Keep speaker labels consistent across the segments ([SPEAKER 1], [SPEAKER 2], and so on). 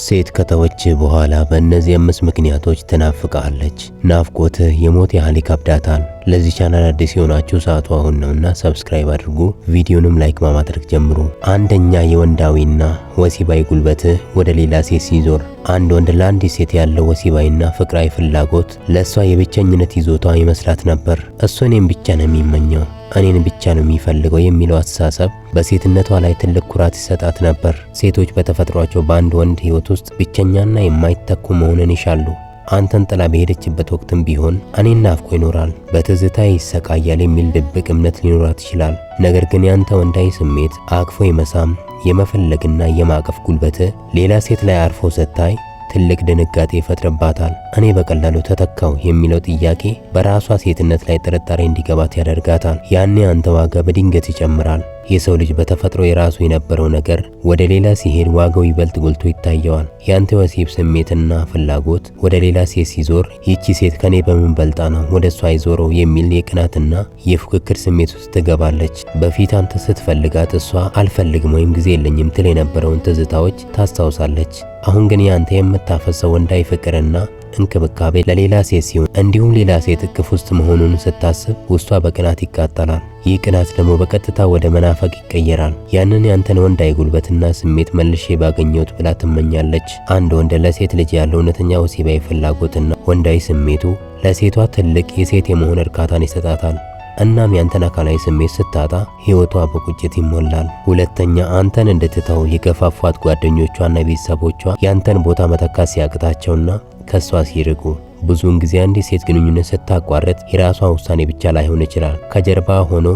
[SPEAKER 1] ሴት ከተወች በኋላ በእነዚህ 5 ምክንያቶች ትናፍቃለች። ናፍቆትህ የሞት ያህል ይከብዳታል። ለዚህ ቻናል አዲስ የሆናችሁ ሰዓቱ አሁን ነውና ሰብስክራይብ አድርጉ፣ ቪዲዮንም ላይክ በማድረግ ጀምሩ። አንደኛ የወንዳዊና ወሲባዊ ጉልበትህ ወደ ሌላ ሴት ሲዞር። አንድ ወንድ ለአንዲት ሴት ያለው ወሲባዊና ፍቅራዊ ፍላጎት ለእሷ የብቸኝነት ይዞታ ይመስላት ነበር። እሱ እኔን ብቻ ነው የሚመኘው፣ እኔን ብቻ ነው የሚፈልገው የሚለው አስተሳሰብ በሴትነቷ ላይ ትልቅ ኩራት ይሰጣት ነበር። ሴቶች በተፈጥሯቸው በአንድ ወንድ ሕይወት ውስጥ ብቸኛና የማይተኩ መሆንን ይሻሉ። አንተን ጥላ በሄደችበት ወቅትም ቢሆን እኔን ናፍቆ ይኖራል፣ በትዝታ ይሰቃያል የሚል ድብቅ እምነት ሊኖራት ይችላል። ነገር ግን ያንተ ወንዳዊ ስሜት አቅፎ የመሳም የመፈለግና የማቀፍ ጉልበት ሌላ ሴት ላይ አርፎ ስታይ ትልቅ ድንጋጤ ይፈጥርባታል። እኔ በቀላሉ ተተካው የሚለው ጥያቄ በራሷ ሴትነት ላይ ጥርጣሬ እንዲገባት ያደርጋታል። ያኔ አንተ ዋጋ በድንገት ይጨምራል። የሰው ልጅ በተፈጥሮ የራሱ የነበረው ነገር ወደ ሌላ ሲሄድ ዋጋው ይበልጥ ጎልቶ ይታየዋል። ያንተ ወሲብ ስሜትና ፍላጎት ወደ ሌላ ሴት ሲዞር ይቺ ሴት ከኔ በምን በልጣ ነው ወደ እሷ ይዞረው የሚል የቅናትና የፉክክር ስሜት ውስጥ ትገባለች። በፊት አንተ ስትፈልጋት እሷ አልፈልግም ወይም ጊዜ የለኝም ትል የነበረውን ትዝታዎች ታስታውሳለች። አሁን ግን ያንተ የምታፈሰው ወንዳዊ ፍቅርና እንክብካቤ ለሌላ ሴት ሲሆን እንዲሁም ሌላ ሴት እቅፍ ውስጥ መሆኑን ስታስብ ውስጧ በቅናት ይቃጠላል። ይህ ቅናት ደግሞ በቀጥታ ወደ መናፈቅ ይቀየራል። ያንን ያንተን ወንዳዊ ጉልበትና ስሜት መልሼ ባገኘሁት ብላ ትመኛለች። አንድ ወንድ ለሴት ልጅ ያለው እውነተኛ ወሲባዊ ፍላጎትና ወንዳዊ ስሜቱ ለሴቷ ትልቅ የሴት የመሆን እርካታን ይሰጣታል። እናም ያንተን አካላዊ ስሜት ስታጣ ሕይወቷ በቁጭት ይሞላል። ሁለተኛ አንተን እንድትተው የገፋፏት ጓደኞቿና ቤተሰቦቿ ያንተን ቦታ መተካት ሲያቅታቸውና ከሷ ሲርቁ። ብዙውን ጊዜ አንዲት ሴት ግንኙነት ስታቋርጥ የራሷ ውሳኔ ብቻ ላይሆን ይችላል። ከጀርባ ሆኖ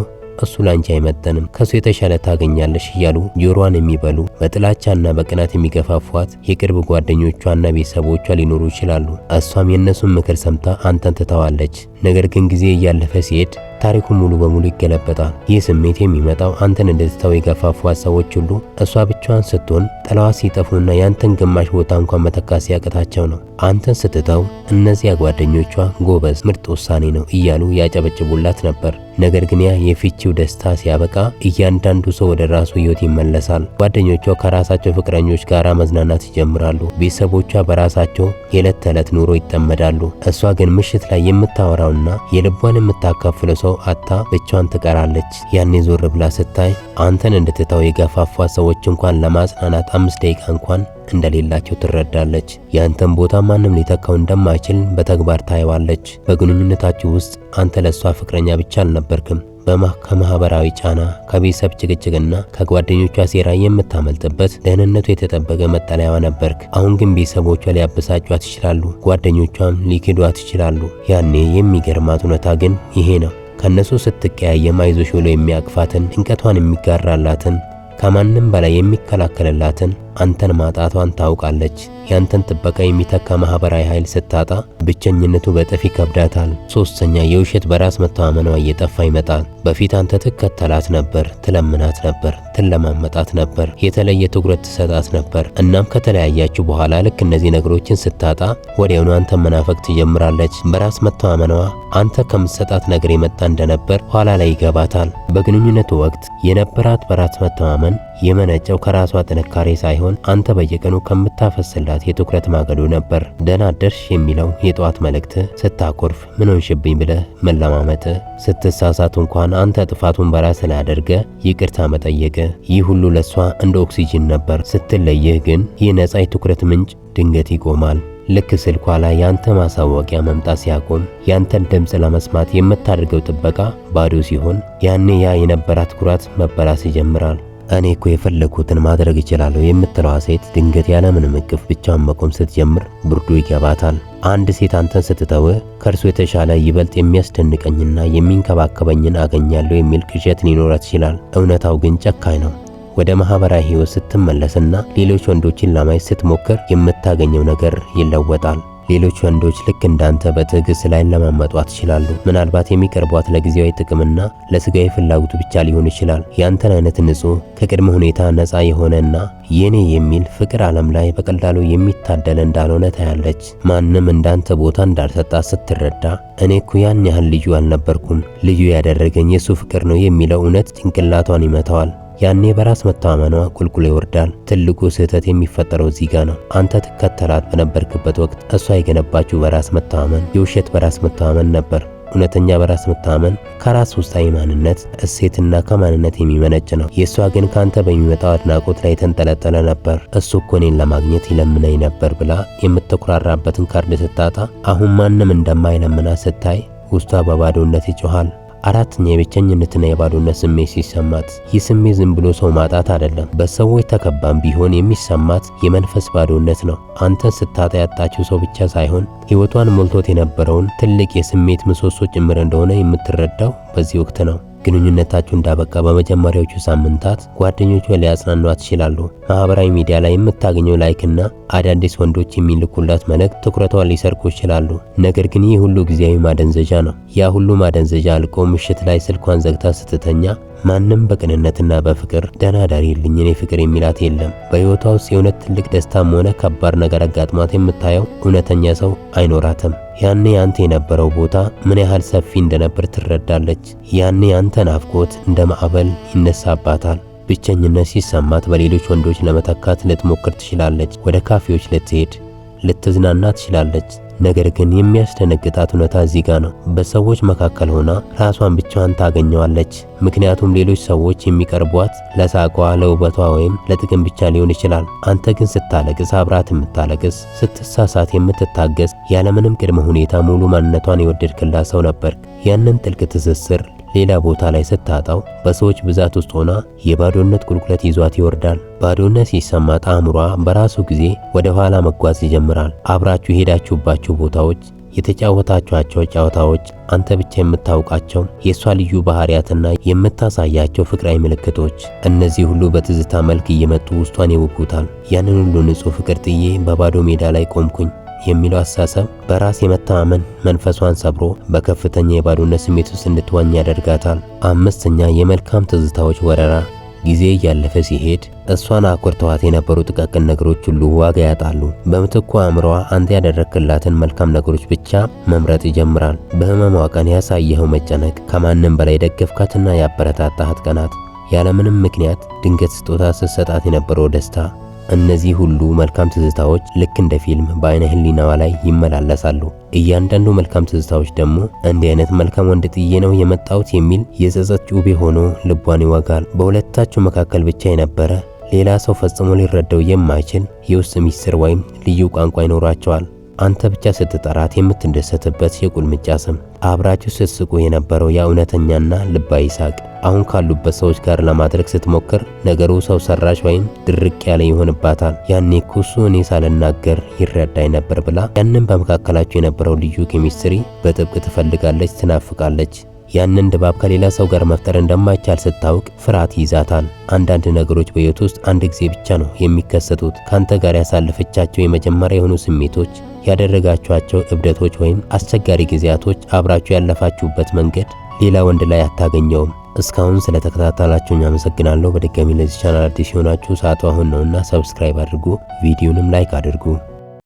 [SPEAKER 1] እሱ ላንቺ አይመጠንም፣ ከሱ የተሻለ ታገኛለሽ እያሉ ጆሮዋን የሚበሉ በጥላቻና በቅናት የሚገፋፏት የቅርብ ጓደኞቿና ቤተሰቦቿ ሊኖሩ ይችላሉ። እሷም የእነሱን ምክር ሰምታ አንተን ትተዋለች። ነገር ግን ጊዜ እያለፈ ሲሄድ ታሪኩ ሙሉ በሙሉ ይገለበጣል። ይህ ስሜት የሚመጣው አንተን እንድትተው የገፋፏት ሰዎች ሁሉ እሷ ብቻዋን ስትሆን ጥላዋ ሲጠፉና ያንተን ግማሽ ቦታ እንኳን መተካት ሲያቅታቸው ነው። አንተን ስትተው እነዚያ ጓደኞቿ ጎበዝ፣ ምርጥ ውሳኔ ነው እያሉ ያጨበጭቡላት ነበር። ነገር ግን ያ የፍቺው ደስታ ሲያበቃ እያንዳንዱ ሰው ወደ ራሱ ሕይወት ይመለሳል። ጓደኞቿ ከራሳቸው ፍቅረኞች ጋር መዝናናት ይጀምራሉ። ቤተሰቦቿ በራሳቸው የዕለት ተዕለት ኑሮ ይጠመዳሉ። እሷ ግን ምሽት ላይ የምታወራውና የልቧን የምታካፍለው ሰው አታ ብቻዋን ትቀራለች። ያኔ ዞር ብላ ስታይ አንተን እንድትተው የገፋፏት ሰዎች እንኳን ለማጽናናት 5 ደቂቃ እንኳን እንደሌላቸው ትረዳለች። ያንተን ቦታ ማንም ሊተካው እንደማይችል በተግባር ታየዋለች። በግንኙነታችሁ ውስጥ አንተ ለሷ ፍቅረኛ ብቻ አልነበርክም። ከማህበራዊ ጫና፣ ከቤተሰብ ጭቅጭቅና ከጓደኞቿ ሴራ የምታመልጥበት ደህንነቱ የተጠበቀ መጠለያዋ ነበርክ። አሁን ግን ቤተሰቦቿ ሊያበሳጯት ይችላሉ፣ ጓደኞቿም ሊክዷት ይችላሉ። ያኔ የሚገርማት እውነታ ግን ይሄ ነው። ከነሱ ስትቀያየም አይዞሽ ብሎ የሚያቅፋትን፣ ጭንቀቷን የሚጋራላትን፣ ከማንም በላይ የሚከላከልላትን አንተን ማጣቷን ታውቃለች። ያንተን ጥበቃ የሚተካ ማህበራዊ ኃይል ስታጣ ብቸኝነቱ በጥፍ ይከብዳታል። ሶስተኛ የውሸት በራስ መተማመኗ እየጠፋ ይመጣል። በፊት አንተ ትከተላት ነበር፣ ትለምናት ነበር፣ ትለማመጣት ነበር፣ የተለየ ትኩረት ትሰጣት ነበር። እናም ከተለያያችሁ በኋላ ልክ እነዚህ ነገሮችን ስታጣ ወዲያውኑ አንተን መናፈቅ ትጀምራለች። በራስ መተማመኗ አንተ ከምትሰጣት ነገር የመጣ እንደነበር ኋላ ላይ ይገባታል። በግንኙነቱ ወቅት የነበራት በራስ መተማመን የመነጨው ከራሷ ጥንካሬ ሳይሆን አንተ በየቀኑ ከምታፈስላት የትኩረት ማገዶ ነበር። ደህና አደርሽ የሚለው የጠዋት መልእክት፣ ስታኮርፍ ምን ሆንሽብኝ ብለህ መለማመጥ፣ ስትሳሳት እንኳን አንተ ጥፋቱን በራስ ላይ አድርገ ይቅርታ መጠየቅ፣ ይህ ሁሉ ለሷ እንደ ኦክሲጅን ነበር። ስትለይህ ግን ይህ ነፃ የትኩረት ምንጭ ድንገት ይቆማል። ልክ ስልኳ ላይ ያንተ ማሳወቂያ መምጣት ሲያቆም ያንተን ድምፅ ለመስማት የምታደርገው ጥበቃ ባዶ ሲሆን ያኔ ያ የነበራት ኩራት መበላስ ይጀምራል። እኔ እኮ የፈለኩትን ማድረግ እችላለሁ የምትለዋ ሴት ድንገት ያለምንም እቅፍ ብቻዋን መቆም ስትጀምር ብርዱ ይገባታል። አንድ ሴት አንተን ስትተው ከእርሱ የተሻለ ይበልጥ የሚያስደንቀኝና የሚንከባከበኝን አገኛለሁ የሚል ቅዠት ሊኖራት ይችላል። እውነታው ግን ጨካኝ ነው። ወደ ማህበራዊ ሕይወት ስትመለስና ሌሎች ወንዶችን ለማየት ስትሞክር የምታገኘው ነገር ይለወጣል። ሌሎች ወንዶች ልክ እንዳንተ በትዕግስት ላይ ለማመጧት ይችላሉ። ምናልባት የሚቀርቧት ለጊዜያዊ ጥቅምና ለስጋዊ ፍላጎቱ ብቻ ሊሆን ይችላል። ያንተን አይነት ንጹህ ከቅድመ ሁኔታ ነፃ የሆነና የኔ የሚል ፍቅር ዓለም ላይ በቀላሉ የሚታደል እንዳልሆነ ታያለች። ማንም እንዳንተ ቦታ እንዳልሰጣት ስትረዳ እኔ እኮ ያን ያህል ልዩ አልነበርኩም፣ ልዩ ያደረገኝ የሱ ፍቅር ነው የሚለው እውነት ጭንቅላቷን ይመታዋል። ያኔ በራስ መተማመኗ ቁልቁል ይወርዳል። ትልቁ ስህተት የሚፈጠረው እዚህ ጋር ነው። አንተ ትከተላት በነበርክበት ወቅት እሷ የገነባችው በራስ መተማመን የውሸት በራስ መተማመን ነበር። እውነተኛ በራስ መተማመን ከራስ ውስጣዊ ማንነት እሴትና ከማንነት የሚመነጭ ነው። የእሷ ግን ካንተ በሚመጣው አድናቆት ላይ የተንጠለጠለ ነበር። እሱ እኮ እኔን ለማግኘት ይለምነኝ ነበር ብላ የምትኩራራበትን ካርድ ስታጣ አሁን ማንም እንደማይለምና ስታይ ውስጧ በባዶነት ይጮሃል። አራተኛ የብቸኝነትና የባዶነት ስሜት ሲሰማት፣ ይህ ስሜት ዝም ብሎ ሰው ማጣት አይደለም። በሰዎች ተከባም ቢሆን የሚሰማት የመንፈስ ባዶነት ነው። አንተን ስታጣ ያጣችው ሰው ብቻ ሳይሆን ሕይወቷን ሞልቶት የነበረውን ትልቅ የስሜት ምሰሶ ጭምር እንደሆነ የምትረዳው በዚህ ወቅት ነው። ግንኙነታችሁ እንዳበቃ በመጀመሪያዎቹ ሳምንታት ጓደኞቿ ሊያጽናኗት ይችላሉ። ማህበራዊ ሚዲያ ላይ የምታገኘው ላይክና አዳዲስ ወንዶች የሚልኩላት መልእክት ትኩረቷን ሊሰርቁ ይችላሉ። ነገር ግን ይህ ሁሉ ጊዜያዊ ማደንዘዣ ነው። ያ ሁሉ ማደንዘዣ አልቆ ምሽት ላይ ስልኳን ዘግታ ስትተኛ ማንም በቅንነትና በፍቅር ደህና ዳሪልኝ እኔ ፍቅር የሚላት የለም። በሕይወቷ ውስጥ የእውነት ትልቅ ደስታም ሆነ ከባድ ነገር አጋጥሟት የምታየው እውነተኛ ሰው አይኖራትም። ያኔ አንተ የነበረው ቦታ ምን ያህል ሰፊ እንደነበር ትረዳለች። ያኔ አንተ ናፍቆት እንደ ማዕበል ይነሳባታል። ብቸኝነት ሲሰማት በሌሎች ወንዶች ለመተካት ልትሞክር ትችላለች። ወደ ካፌዎች ልትሄድ፣ ልትዝናና ትችላለች። ነገር ግን የሚያስደነግጣት እውነታ እዚህ ጋር ነው። በሰዎች መካከል ሆና ራሷን ብቻዋን ታገኘዋለች። ምክንያቱም ሌሎች ሰዎች የሚቀርቧት ለሳቋ፣ ለውበቷ ወይም ለጥቅም ብቻ ሊሆን ይችላል። አንተ ግን ስታለቅስ አብራት የምታለቅስ፣ ስትሳሳት የምትታገስ፣ ያለምንም ቅድመ ሁኔታ ሙሉ ማንነቷን የወደድክላት ሰው ነበር። ያንን ጥልቅ ትስስር ሌላ ቦታ ላይ ስታጣው በሰዎች ብዛት ውስጥ ሆና የባዶነት ቁልቁለት ይዟት ይወርዳል። ባዶነት ሲሰማት አእምሯ በራሱ ጊዜ ወደ ኋላ መጓዝ ይጀምራል። አብራችሁ የሄዳችሁባቸው ቦታዎች፣ የተጫወታችኋቸው ጨዋታዎች፣ አንተ ብቻ የምታውቃቸው የእሷ ልዩ ባህሪያትና የምታሳያቸው ፍቅራዊ ምልክቶች፣ እነዚህ ሁሉ በትዝታ መልክ እየመጡ ውስጧን ይውጉታል። ያንን ሁሉ ንጹሕ ፍቅር ጥዬ በባዶ ሜዳ ላይ ቆምኩኝ የሚለው አሳሰብ በራስ የመተማመን መንፈሷን ሰብሮ በከፍተኛ የባዶነት ስሜት ውስጥ እንድትዋኝ ያደርጋታል። አምስተኛ የመልካም ትዝታዎች ወረራ። ጊዜ እያለፈ ሲሄድ እሷን አኩርተዋት የነበሩ ጥቃቅን ነገሮች ሁሉ ዋጋ ያጣሉ። በምትኩ አእምሮዋ አንተ ያደረክላትን መልካም ነገሮች ብቻ መምረጥ ይጀምራል። በህመሟ ቀን ያሳየኸው መጨነቅ፣ ከማንም በላይ ደገፍካትና ያበረታታሃት ቀናት፣ ያለምንም ምክንያት ድንገት ስጦታ ስትሰጣት የነበረው ደስታ፣ እነዚህ ሁሉ መልካም ትዝታዎች ልክ እንደ ፊልም በአይነ ህሊናዋ ላይ ይመላለሳሉ። እያንዳንዱ መልካም ትዝታዎች ደግሞ እንዲህ አይነት መልካም ወንድ ጥዬ ነው የመጣሁት የሚል የጸጸት ጩቤ ሆኖ ልቧን ይወጋል። በሁለታችሁ መካከል ብቻ የነበረ ሌላ ሰው ፈጽሞ ሊረዳው የማይችል የውስጥ ሚስጥር ወይም ልዩ ቋንቋ ይኖራቸዋል። አንተ ብቻ ስትጠራት የምትደሰትበት የቁልምጫ ስም፣ አብራችሁ ስትስቁ የነበረው ያ እውነተኛና ልባዊ ሳቅ አሁን ካሉበት ሰዎች ጋር ለማድረግ ስትሞክር ነገሩ ሰው ሰራሽ ወይም ድርቅ ያለ ይሆንባታል። ያኔ እኮ እሱ እኔ ሳልናገር ይረዳኝ ነበር ብላ ያንን በመካከላችሁ የነበረው ልዩ ኬሚስትሪ በጥብቅ ትፈልጋለች፣ ትናፍቃለች። ያንን ድባብ ከሌላ ሰው ጋር መፍጠር እንደማይቻል ስታውቅ ፍርሃት ይዛታል። አንዳንድ ነገሮች በሕይወት ውስጥ አንድ ጊዜ ብቻ ነው የሚከሰቱት። ካንተ ጋር ያሳለፈቻቸው የመጀመሪያ የሆኑ ስሜቶች፣ ያደረጋችኋቸው እብደቶች ወይም አስቸጋሪ ጊዜያቶች፣ አብራችሁ ያለፋችሁበት መንገድ ሌላ ወንድ ላይ አታገኘውም። እስካሁን ስለተከታተላችሁኝ አመሰግናለሁ። በድጋሚ ለዚህ ቻናል አዲስ የሆናችሁ ሰዓቱ አሁን ነውና ሰብስክራይብ አድርጉ፣ ቪዲዮንም ላይክ አድርጉ።